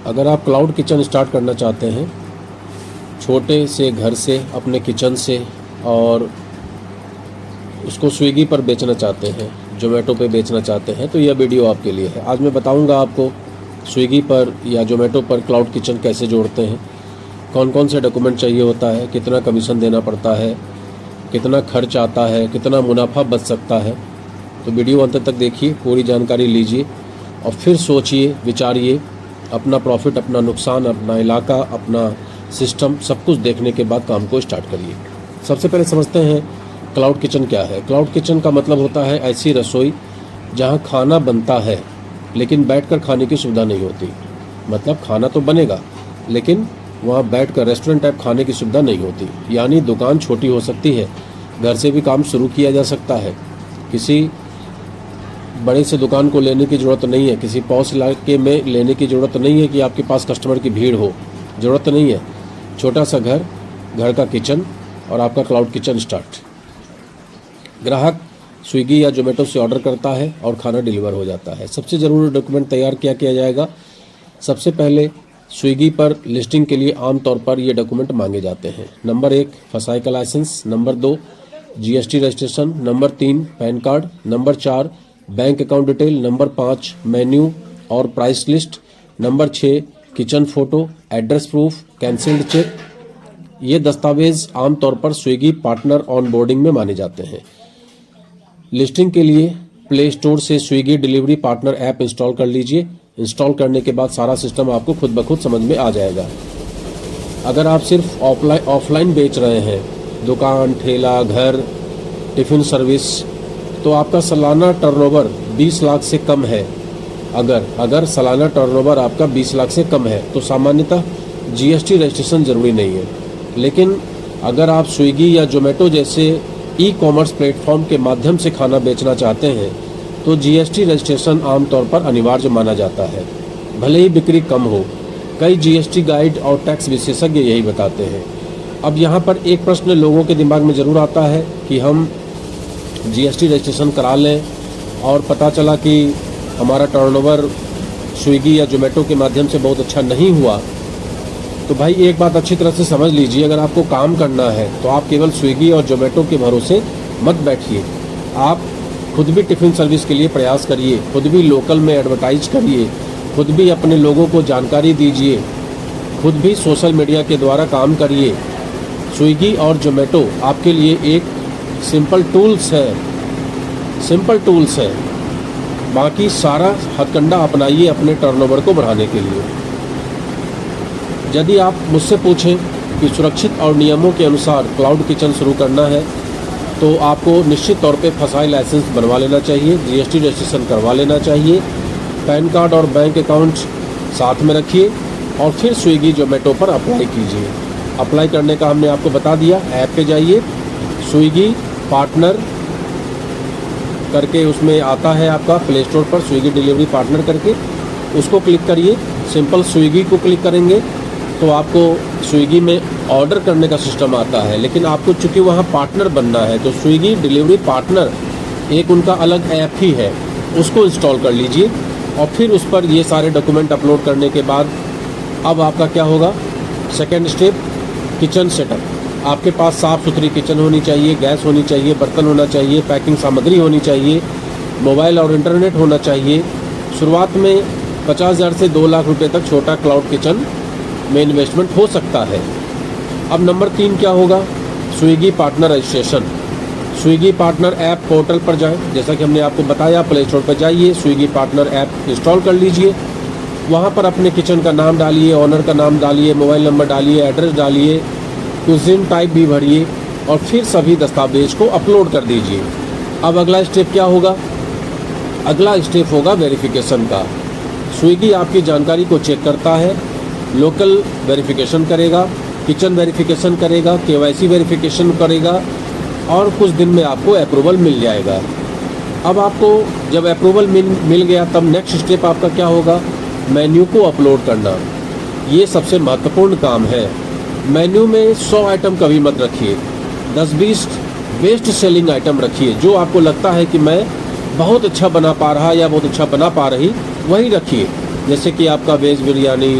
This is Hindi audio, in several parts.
अगर आप क्लाउड किचन स्टार्ट करना चाहते हैं छोटे से घर से अपने किचन से, और उसको स्विगी पर बेचना चाहते हैं, जोमेटो पे बेचना चाहते हैं, तो यह वीडियो आपके लिए है। आज मैं बताऊंगा आपको स्विगी पर या जोमेटो पर क्लाउड किचन कैसे जोड़ते हैं, कौन कौन से डॉक्यूमेंट चाहिए होता है, कितना कमीशन देना पड़ता है, कितना खर्च आता है, कितना मुनाफा बच सकता है। तो वीडियो अंत तक देखिए, पूरी जानकारी लीजिए और फिर सोचिए, विचारिए, अपना प्रॉफिट, अपना नुकसान, अपना इलाका, अपना सिस्टम, सब कुछ देखने के बाद काम को स्टार्ट करिए। सबसे पहले समझते हैं क्लाउड किचन क्या है। क्लाउड किचन का मतलब होता है ऐसी रसोई जहां खाना बनता है लेकिन बैठकर खाने की सुविधा नहीं होती। मतलब खाना तो बनेगा लेकिन वहां बैठकर रेस्टोरेंट टाइप खाने की सुविधा नहीं होती। यानी दुकान छोटी हो सकती है, घर से भी काम शुरू किया जा सकता है, किसी बड़े से दुकान को लेने की ज़रूरत नहीं है, किसी पॉश इलाके में लेने की ज़रूरत नहीं है कि आपके पास कस्टमर की भीड़ हो, ज़रूरत नहीं है। छोटा सा घर, घर का किचन और आपका क्लाउड किचन स्टार्ट। ग्राहक स्विगी या जोमेटो से ऑर्डर करता है और खाना डिलीवर हो जाता है। सबसे ज़रूरी डॉक्यूमेंट तैयार क्या किया जाएगा। सबसे पहले स्विगी पर लिस्टिंग के लिए आमतौर पर ये डॉक्यूमेंट मांगे जाते हैं। नंबर 1 फसाई का licence, number 2 GST registration, number 3 PAN card, number 4 bank account detail, number 5 menu और price list, number 6 kitchen photo, address proof, cancelled cheque. ये दस्तावेज आमतौर पर स्विगी पार्टनर ऑनबोर्डिंग में माने जाते हैं। लिस्टिंग के लिए प्ले स्टोर से Swiggy delivery partner app install कर लीजिए। इंस्टॉल करने के बाद सारा सिस्टम आपको खुद ब खुद समझ में आ जाएगा। अगर आप सिर्फ ऑफलाइन बेच रहे हैं, दुकान, ठेला, घर, टिफ़िन सर्विस, तो आपका सालाना टर्नओवर 20 लाख से कम है। अगर सालाना टर्नओवर आपका 20 लाख से कम है तो सामान्यतः जीएसटी रजिस्ट्रेशन ज़रूरी नहीं है। लेकिन अगर आप स्विगी या जोमेटो जैसे ई कॉमर्स प्लेटफॉर्म के माध्यम से खाना बेचना चाहते हैं तो जीएसटी रजिस्ट्रेशन आमतौर पर अनिवार्य माना जाता है, भले ही बिक्री कम हो। कई जीएसटी गाइड और टैक्स विशेषज्ञ यही बताते हैं। अब यहाँ पर एक प्रश्न लोगों के दिमाग में ज़रूर आता है कि हम जीएसटी रजिस्ट्रेशन करा लें और पता चला कि हमारा टर्नओवर स्विगी या जोमेटो के माध्यम से बहुत अच्छा नहीं हुआ। तो भाई एक बात अच्छी तरह से समझ लीजिए, अगर आपको काम करना है तो आप केवल स्विगी और जोमेटो के भरोसे मत बैठिए। आप खुद भी टिफ़िन सर्विस के लिए प्रयास करिए, खुद भी लोकल में एडवर्टाइज करिए, खुद भी अपने लोगों को जानकारी दीजिए, खुद भी सोशल मीडिया के द्वारा काम करिए। स्विगी और जोमेटो आपके लिए एक सिंपल टूल्स है, बाकी सारा हथकंडा अपनाइए अपने टर्नओवर को बढ़ाने के लिए। यदि आप मुझसे पूछें कि सुरक्षित और नियमों के अनुसार क्लाउड किचन शुरू करना है तो आपको निश्चित तौर पे फसाई लाइसेंस बनवा लेना चाहिए, जीएसटी रजिस्ट्रेशन करवा लेना चाहिए, पैन कार्ड और बैंक अकाउंट साथ में रखिए और फिर स्विगी जोमेटो पर अप्लाई कीजिए। अप्लाई करने का हमने आपको बता दिया। ऐप पे जाइए, स्विगी पार्टनर करके उसमें आता है आपका प्ले स्टोर पर, स्विगी डिलीवरी पार्टनर करके उसको क्लिक करिए। सिंपल स्विगी को क्लिक करेंगे तो आपको स्विगी में ऑर्डर करने का सिस्टम आता है, लेकिन आपको चूँकि वहाँ पार्टनर बनना है तो स्विगी डिलीवरी पार्टनर एक उनका अलग ऐप ही है, उसको इंस्टॉल कर लीजिए और फिर उस पर ये सारे डॉक्यूमेंट अपलोड करने के बाद अब आपका क्या होगा, सेकेंड स्टेप किचन सेटअप। आपके पास साफ़ सुथरी किचन होनी चाहिए, गैस होनी चाहिए, बर्तन होना चाहिए, पैकिंग सामग्री होनी चाहिए, मोबाइल और इंटरनेट होना चाहिए। शुरुआत में 50,000 से 2 लाख रुपए तक छोटा क्लाउड किचन में इन्वेस्टमेंट हो सकता है। अब नंबर 3 क्या होगा, Swiggy partner registration. Swiggy partner app portal पर जाएं, जैसा कि हमने आपको बताया, प्ले स्टोर पर जाइए, स्विगी पार्टनर ऐप इंस्टॉल कर लीजिए। वहाँ पर अपने किचन का नाम डालिए, ऑनर का नाम डालिए, मोबाइल नंबर डालिए, एड्रेस डालिए, कुजिन टाइप भी भरिए और फिर सभी दस्तावेज को अपलोड कर दीजिए। अब अगला स्टेप क्या होगा, अगला स्टेप होगा वेरिफिकेशन का। स्विगी आपकी जानकारी को चेक करता है, लोकल वेरिफिकेशन करेगा, किचन वेरिफिकेशन करेगा, केवाईसी वेरिफिकेशन करेगा और कुछ दिन में आपको अप्रूवल मिल जाएगा। अब आपको जब अप्रूवल मिल गया तब नेक्स्ट स्टेप आपका क्या होगा, मेन्यू को अपलोड करना। ये सबसे महत्वपूर्ण काम है। मेन्यू में 100 आइटम कभी मत रखिए, 10-20 बेस्ट सेलिंग आइटम रखिए। जो आपको लगता है कि मैं बहुत अच्छा बना पा रहा या बहुत अच्छा बना पा रही, वही रखिए। जैसे कि आपका veg biryani,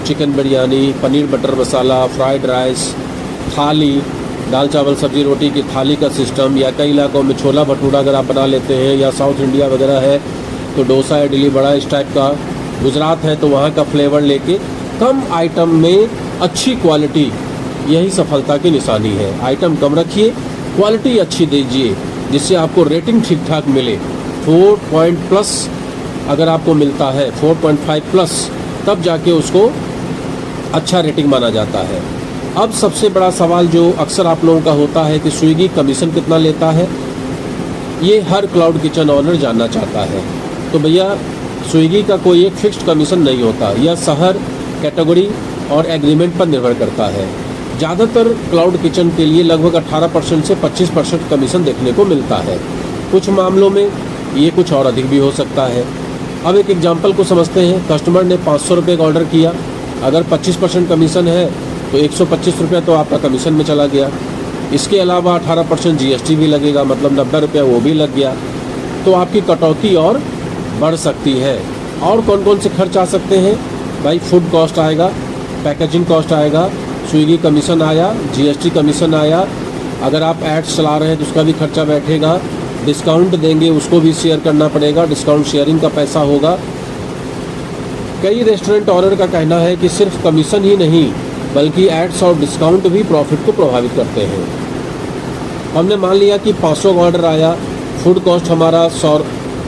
chicken biryani, paneer butter masala, fried rice, thali, दाल चावल सब्जी रोटी की थाली का सिस्टम, या कई इलाकों में छोला भटूरा अगर आप बना लेते हैं, या साउथ इंडिया वगैरह है तो डोसा इडली बड़ा इस टाइप का, गुजरात है तो वहाँ का फ्लेवर लेके कम आइटम में अच्छी क्वालिटी, यही सफलता की निशानी है। आइटम कम रखिए, क्वालिटी अच्छी दीजिए, जिससे आपको रेटिंग ठीक ठाक मिले। 4 पॉइंट प्लस अगर आपको मिलता है, 4.5 प्लस, तब जाके उसको अच्छा रेटिंग माना जाता है। अब सबसे बड़ा सवाल जो अक्सर आप लोगों का होता है कि स्विगी कमीशन कितना लेता है, ये हर क्लाउड किचन ऑनर जानना चाहता है। तो भैया स्विगी का कोई एक फिक्स्ड कमीशन नहीं होता, यह शहर, कैटेगरी और एग्रीमेंट पर निर्भर करता है। ज़्यादातर क्लाउड किचन के लिए लगभग 18% से 25% कमीशन देखने को मिलता है। कुछ मामलों में ये कुछ और अधिक भी हो सकता है। अब एक एग्जांपल को समझते हैं। कस्टमर ने 500 रुपये का ऑर्डर किया, अगर 25% कमीशन है तो 125 रुपये तो आपका कमीशन में चला गया। इसके अलावा 18% GST भी लगेगा, मतलब 90 रुपया वो भी लग गया, तो आपकी कटौती और बढ़ सकती है। और कौन कौन से खर्च आ सकते हैं भाई? फूड कॉस्ट आएगा, पैकेजिंग कॉस्ट आएगा, स्विगी कमीशन आया, GST कमीशन आया, अगर आप एड्स चला रहे हैं तो उसका भी खर्चा बैठेगा, डिस्काउंट देंगे उसको भी शेयर करना पड़ेगा, डिस्काउंट शेयरिंग का पैसा होगा। कई रेस्टोरेंट ऑनर का कहना है कि सिर्फ कमीशन ही नहीं बल्कि एड्स और डिस्काउंट भी प्रॉफिट को प्रभावित करते हैं। हमने मान लिया कि 500 का ऑर्डर आया, फूड कॉस्ट हमारा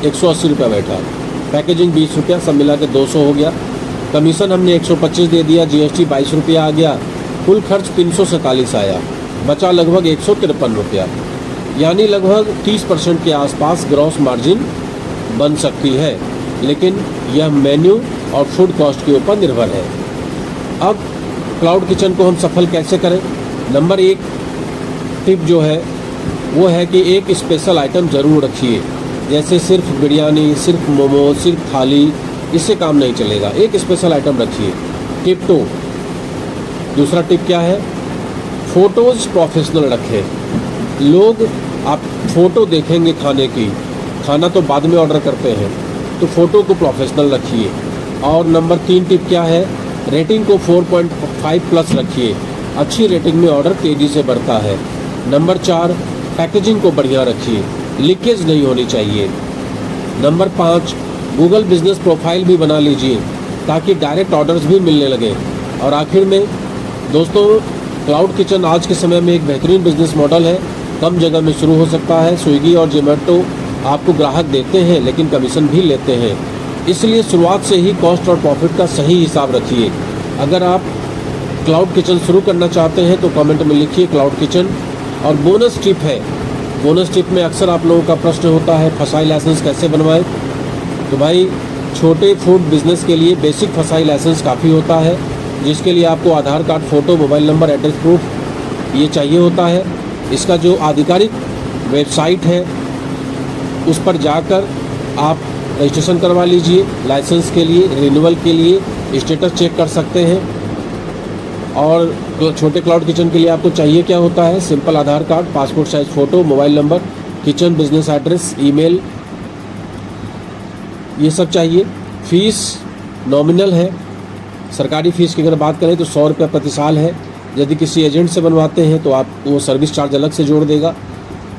180 रुपया बैठा, पैकेजिंग 20 रुपया, सब मिला के 200 हो गया, कमीशन हमने 125 दे दिया, GST 22 रुपया आ गया, कुल खर्च 347 आया, बचा लगभग 153 रुपया, यानी लगभग 30% के आसपास ग्रॉस मार्जिन बन सकती है। लेकिन यह मेन्यू और फूड कॉस्ट के ऊपर निर्भर है। अब क्लाउड किचन को हम सफल कैसे करें? नंबर 1 टिप जो है वो है कि एक स्पेशल आइटम ज़रूर रखिए। जैसे सिर्फ बिरयानी, सिर्फ मोमो, सिर्फ थाली, इससे काम नहीं चलेगा। एक स्पेशल आइटम रखिए। टिप 2, दूसरा टिप क्या है? फ़ोटोज़ प्रोफेशनल रखें। लोग आप फ़ोटो देखेंगे खाने की, खाना तो बाद में ऑर्डर करते हैं, तो फ़ोटो को प्रोफेशनल रखिए। और नंबर 3 टिप क्या है? रेटिंग को 4.5 प्लस रखिए। अच्छी रेटिंग में ऑर्डर तेज़ी से बढ़ता है। नंबर 4, पैकेजिंग को बढ़िया रखिए, लीकेज नहीं होनी चाहिए। नंबर 5, गूगल बिजनेस प्रोफाइल भी बना लीजिए ताकि डायरेक्ट ऑर्डर्स भी मिलने लगे। और आखिर में दोस्तों, क्लाउड किचन आज के समय में एक बेहतरीन बिजनेस मॉडल है। कम जगह में शुरू हो सकता है। स्विगी और जोमेटो आपको ग्राहक देते हैं लेकिन कमीशन भी लेते हैं, इसलिए शुरुआत से ही कॉस्ट और प्रॉफिट का सही हिसाब रखिए। अगर आप क्लाउड किचन शुरू करना चाहते हैं तो कमेंट में लिखिए क्लाउड किचन। और बोनस टिप है, बोनस टिप में अक्सर आप लोगों का प्रश्न होता है फसाई लाइसेंस कैसे बनवाएं। तो भाई, छोटे फूड बिजनेस के लिए बेसिक फसाई लाइसेंस काफ़ी होता है, जिसके लिए आपको Aadhaar card, photo, mobile number, address proof ये चाहिए होता है। इसका जो आधिकारिक वेबसाइट है उस पर जाकर आप रजिस्ट्रेशन करवा लीजिए। लाइसेंस के लिए, रिन्यूअल के लिए स्टेटस चेक कर सकते हैं। और छोटे क्लाउड किचन के लिए आपको चाहिए क्या होता है? Simple Aadhaar card, passport size photo, mobile number, kitchen business address, email, ये सब चाहिए। फ़ीस नॉमिनल है। सरकारी फ़ीस की अगर बात करें तो 100 रुपये प्रति साल है। यदि किसी एजेंट से बनवाते हैं तो आप वो सर्विस चार्ज अलग से जोड़ देगा।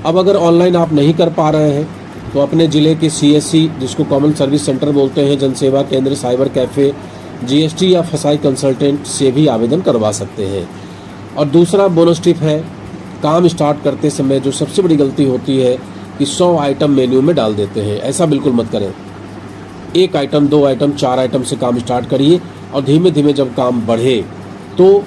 अब अगर ऑनलाइन आप नहीं कर पा रहे हैं तो अपने ज़िले के CSC, जिसको कॉमन सर्विस सेंटर बोलते हैं, जनसेवा केंद्र, साइबर कैफ़े, GST या फसाई कंसल्टेंट से भी आवेदन करवा सकते हैं। और दूसरा बोनस टिप है, काम स्टार्ट करते समय जो सबसे बड़ी गलती होती है कि 100 आइटम मेन्यू में डाल देते हैं। ऐसा बिल्कुल मत करें। 1 आइटम, 2 आइटम, 4 आइटम से काम स्टार्ट करिए और धीमे धीमे जब काम बढ़े तो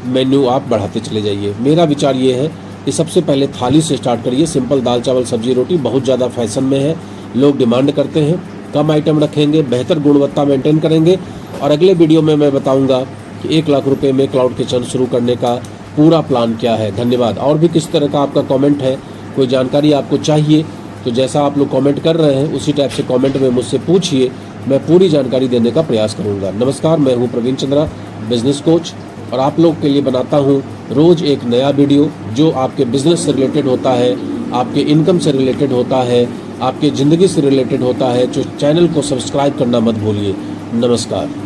मेन्यू आप बढ़ाते चले जाइए। मेरा विचार ये है कि सबसे पहले थाली से स्टार्ट करिए। सिंपल दाल चावल सब्जी रोटी बहुत ज़्यादा फैशन में है, लोग डिमांड करते हैं। कम आइटम रखेंगे, बेहतर गुणवत्ता मेंटेन करेंगे। और अगले वीडियो में मैं बताऊंगा कि 1 लाख रुपए में क्लाउड किचन शुरू करने का पूरा प्लान क्या है। धन्यवाद। और भी किस तरह का आपका कमेंट है, कोई जानकारी आपको चाहिए तो जैसा आप लोग कमेंट कर रहे हैं उसी टाइप से कमेंट में मुझसे पूछिए, मैं पूरी जानकारी देने का प्रयास करूंगा। नमस्कार, मैं हूं प्रवीण चंद्रा, बिजनेस कोच, और आप लोग के लिए बनाता हूं रोज़ एक नया वीडियो जो आपके बिजनेस से रिलेटेड होता है, आपके इनकम से रिलेटेड होता है, आपके ज़िंदगी से रिलेटेड होता है। जो चैनल को सब्सक्राइब करना मत भूलिए। नमस्कार।